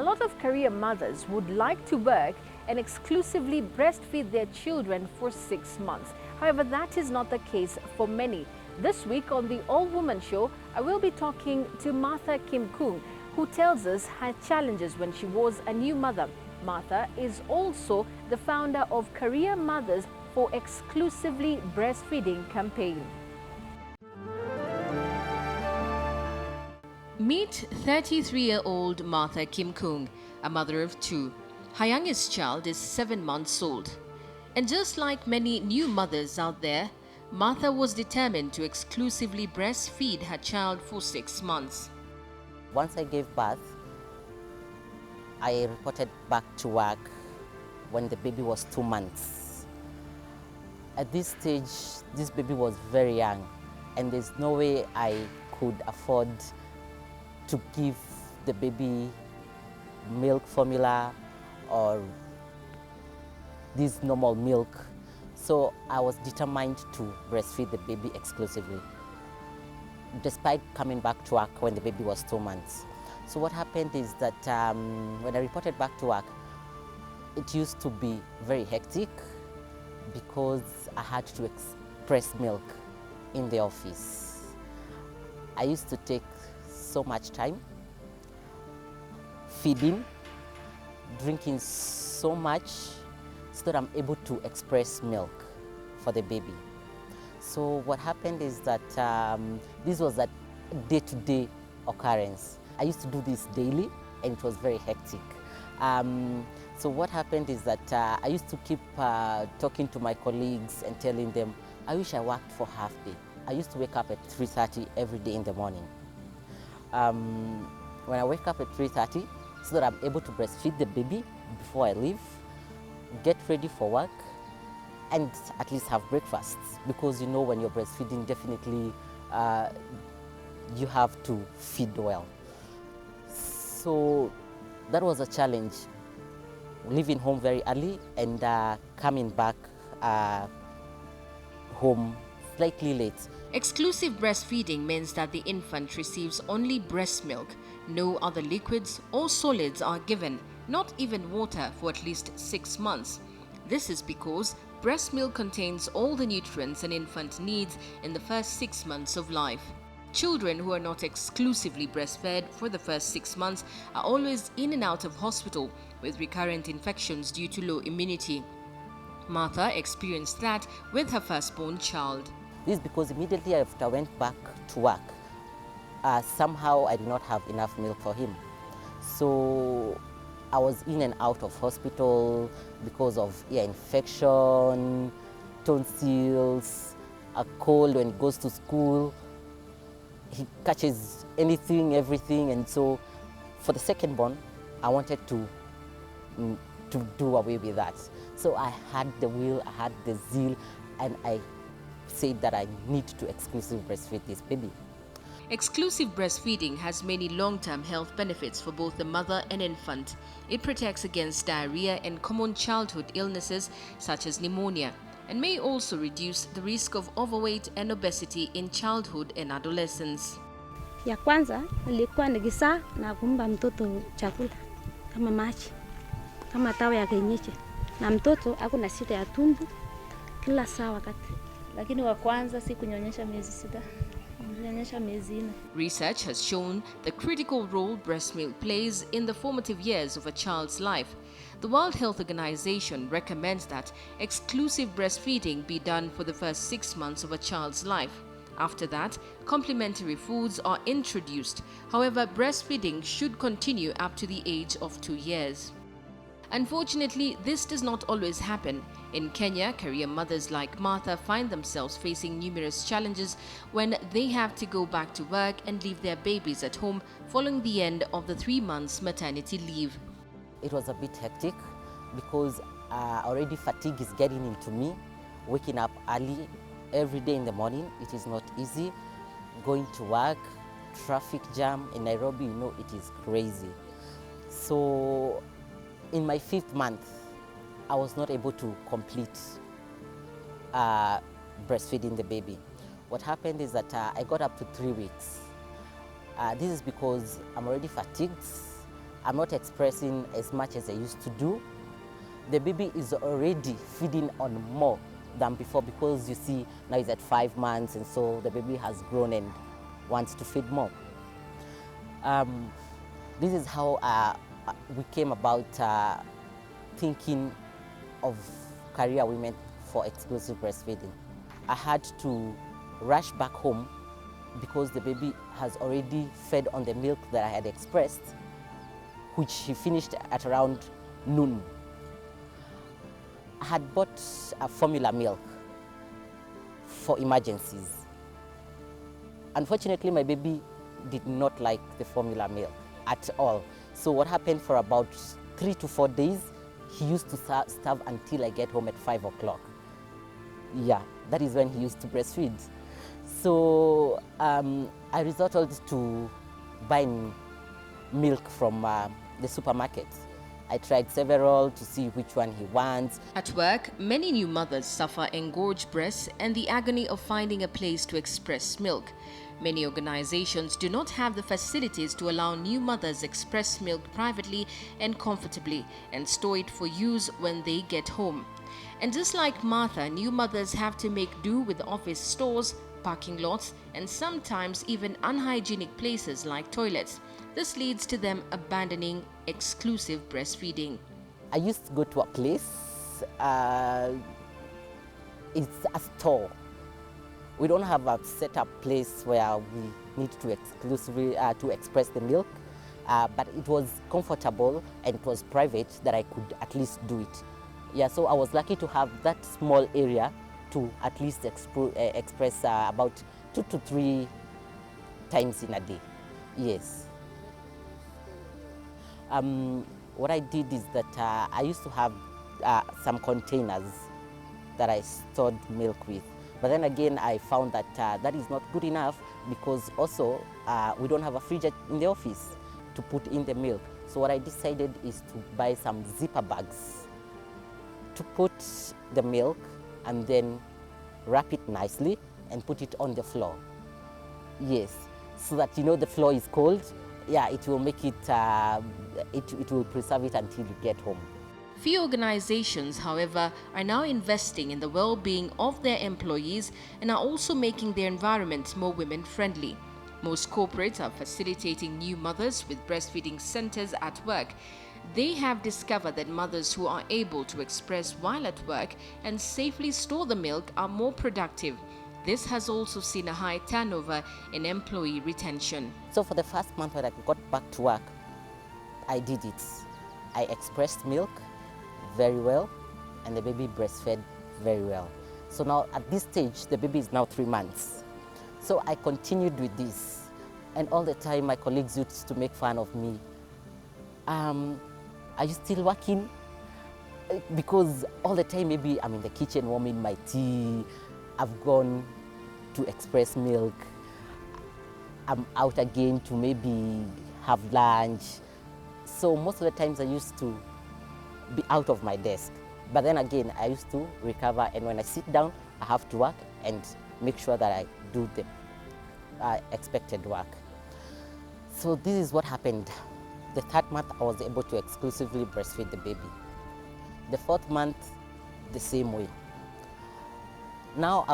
A lot of career mothers would like to work and exclusively breastfeed their children for 6 months. However, that is not the case for many. This week on the All Woman Show, I will be talking to Martha Kim Kung, who tells us her challenges when she was a new mother. Martha is also the founder of Career Mothers for Exclusively Breastfeeding campaign. Meet 33-year-old Martha Kim Kung, a mother of 2. Her youngest child is 7 months old. And just like many new mothers out there, Martha was determined to exclusively breastfeed her child for 6 months. Once I gave birth, I reported back to work when the baby was 2 months. At this stage, this baby was very young, and there's no way I could afford to give the baby milk formula or this normal milk. So I was determined to breastfeed the baby exclusively, despite coming back to work when the baby was 2 months. So what happened is that when I reported back to work, it used to be very hectic because I had to express milk in the office. I used to take so much time feeding, drinking so much so that I'm able to express milk for the baby. So what happened is that this was a day-to-day occurrence. I used to do this daily, and it was very hectic. So what happened is that I used to keep talking to my colleagues and telling them, I wish I worked for half day. I used to wake up at 3:30 every day in the morning. When I wake up at 3:30, so that I'm able to breastfeed the baby before I leave, get ready for work, and at least have breakfast. Because you know when you're breastfeeding, definitely you have to feed well. So that was a challenge, leaving home very early and coming back home slightly late. Exclusive breastfeeding means that the infant receives only breast milk. No other liquids or solids are given, not even water, for at least 6 months. This is because breast milk contains all the nutrients an infant needs in the first 6 months of life. Children who are not exclusively breastfed for the first 6 months are always in and out of hospital with recurrent infections due to low immunity. Martha experienced that with her firstborn child. This is because immediately after I went back to work, somehow I did not have enough milk for him. So I was in and out of hospital because of ear infection, tonsils, a cold when he goes to school. He catches anything, everything, and so for the second born, I wanted to do away with that. So I had the will, I had the zeal, and I said that I need to exclusively breastfeed this baby. Exclusive breastfeeding has many long-term health benefits for both the mother and infant. It protects against diarrhea and common childhood illnesses such as pneumonia, and may also reduce the risk of overweight and obesity in childhood and adolescence. Ya kwanza nilikuwa nikizaa na kumpa mtoto chakula kama maji, kama dawa ya kienyeji, na mtoto hakuna shida ya tumbo kila saa wakati. Lakini wa kwanza si kunyonyesha miezi 6. Research has shown the critical role breast milk plays in the formative years of a child's life. The World Health Organization recommends that exclusive breastfeeding be done for the first 6 months of a child's life. After that, complementary foods are introduced. However, breastfeeding should continue up to the age of 2 years. Unfortunately, this does not always happen. In Kenya, career mothers like Martha find themselves facing numerous challenges when they have to go back to work and leave their babies at home following the end of the 3 months maternity leave. It was a bit hectic because already fatigue is getting into me. Waking up early every day in the morning, it is not easy. Going to work, traffic jam in Nairobi, you know, it is crazy. So in my 5th month, I was not able to complete breastfeeding the baby. What happened is that I got up to 3 weeks. This is because I'm already fatigued I'm not expressing as much as I used to do. The baby is already feeding on more than before because you see now he's at 5 months, and so the baby has grown and wants to feed more. This is how we came about thinking of career women for exclusive breastfeeding. I had to rush back home because the baby has already fed on the milk that I had expressed, which he finished at around noon. I had bought a formula milk for emergencies. Unfortunately, my baby did not like the formula milk at all. So what happened for about 3 to 4 days, he used to starve until I get home at 5 o'clock. Yeah, that is when he used to breastfeed. So I resorted to buying milk from the supermarket. I tried several to see which one he wants. At work, many new mothers suffer engorged breasts and the agony of finding a place to express milk. Many organizations do not have the facilities to allow new mothers express milk privately and comfortably and store it for use when they get home. And just like Martha, new mothers have to make do with office stores, parking lots, and sometimes even unhygienic places like toilets. This leads to them abandoning exclusive breastfeeding. I used to go to a place, it's a store. We don't have a set up place where we need to exclusively to express the milk, but it was comfortable and it was private that I could at least do it. Yeah, so I was lucky to have that small area to at least express about 2 to 3 times in a day. Yes. What I did is that I used to have some containers that I stored milk with. But then again, I found that that is not good enough because also we don't have a fridge in the office to put in the milk. So what I decided is to buy some zipper bags to put the milk and then wrap it nicely and put it on the floor. Yes, so that you know the floor is cold. Yeah, it will make it, it will preserve it until you get home. Few organizations, however, are now investing in the well-being of their employees and are also making their environment more women-friendly. Most corporates are facilitating new mothers with breastfeeding centers at work. They have discovered that mothers who are able to express while at work and safely store the milk are more productive. This has also seen a high turnover in employee retention. So for the first month when I got back to work, I did it. I expressed milk very well and the baby breastfed very well. So now at this stage, the baby is now 3 months. So I continued with this. And all the time my colleagues used to make fun of me. Are you still working? Because all the time maybe I'm in the kitchen warming my tea, I've gone to express milk, I'm out again to maybe have lunch. So most of the times I used to be out of my desk. But then again, I used to recover, and when I sit down, I have to work and make sure that I do the expected work. So this is what happened. The 3rd month, I was able to exclusively breastfeed the baby. The 4th month, the same way. Now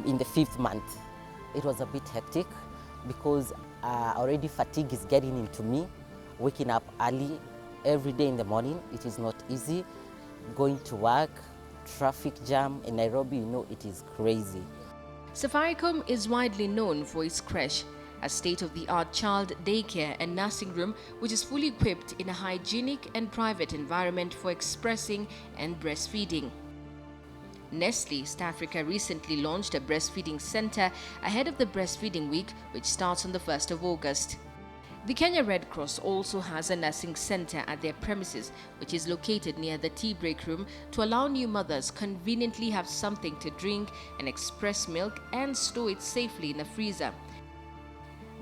in the 5th month, it was a bit hectic because already fatigue is getting into me. Waking up early every day in the morning, it is not easy. Going to work, traffic jam in Nairobi, you know, it is crazy. Safaricom is widely known for its creche, a state-of-the-art child daycare and nursing room which is fully equipped in a hygienic and private environment for expressing and breastfeeding. Nestle East Africa recently launched a breastfeeding center ahead of the Breastfeeding Week, which starts on the 1st of August. The Kenya Red Cross also has a nursing center at their premises, which is located near the tea break room to allow new mothers conveniently have something to drink and express milk and store it safely in a freezer.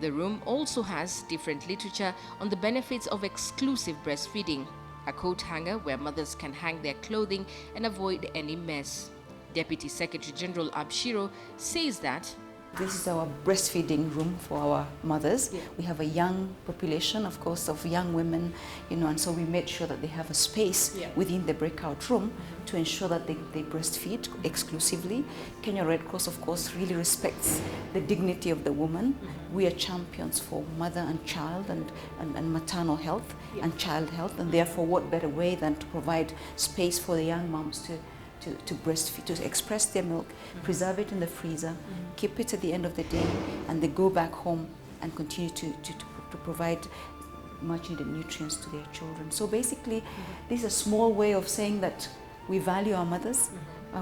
The room also has different literature on the benefits of exclusive breastfeeding, a coat hanger where mothers can hang their clothing and avoid any mess. Deputy Secretary General Abshiro says that This is our breastfeeding room for our mothers. Yeah. We have a young population, of course, of young women, and so we made sure that they have a space within the breakout room to ensure that they breastfeed exclusively. Kenya Red Cross, of course, really respects the dignity of the woman. We are champions for mother and child and maternal health and child health, and therefore what better way than to provide space for the young moms to breastfeed, to express their milk, preserve it in the freezer, keep it at the end of the day, and they go back home and continue to provide much needed nutrients to their children. So basically, this is a small way of saying that we value our mothers,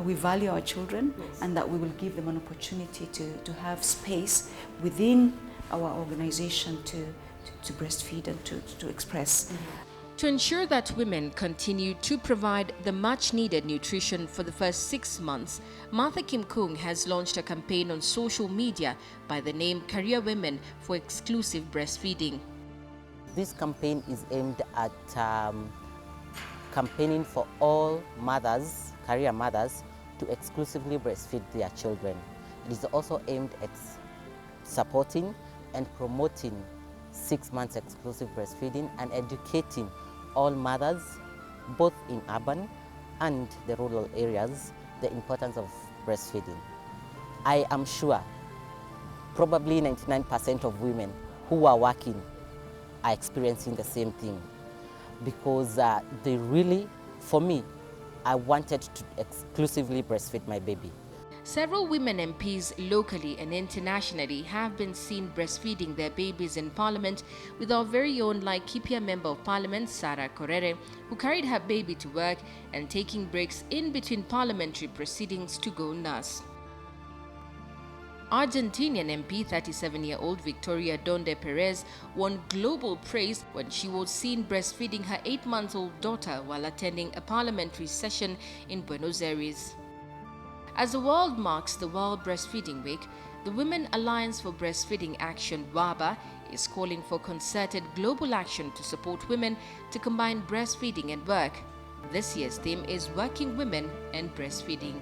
we value our children, and that we will give them an opportunity to have space within our organization to breastfeed and to express. To ensure that women continue to provide the much-needed nutrition for the first 6 months, Martha Kim Kung has launched a campaign on social media by the name Career Women for Exclusive Breastfeeding. This campaign is aimed at campaigning for all mothers, career mothers, to exclusively breastfeed their children. It is also aimed at supporting and promoting 6 months exclusive breastfeeding and educating all mothers, both in urban and the rural areas, the importance of breastfeeding. I am sure probably 99% of women who are working are experiencing the same thing, because they really, for me, I wanted to exclusively breastfeed my baby. Several women MPs locally and internationally have been seen breastfeeding their babies in Parliament, with our very own Laikipia Member of Parliament, Sarah Korere, who carried her baby to work and taking breaks in between parliamentary proceedings to go nurse. Argentinian MP 37-year-old Victoria Donde Perez won global praise when she was seen breastfeeding her 8-month-old daughter while attending a parliamentary session in Buenos Aires. As the world marks the World Breastfeeding Week, the Women Alliance for Breastfeeding Action, WABA, is calling for concerted global action to support women to combine breastfeeding and work. This year's theme is Working Women and Breastfeeding.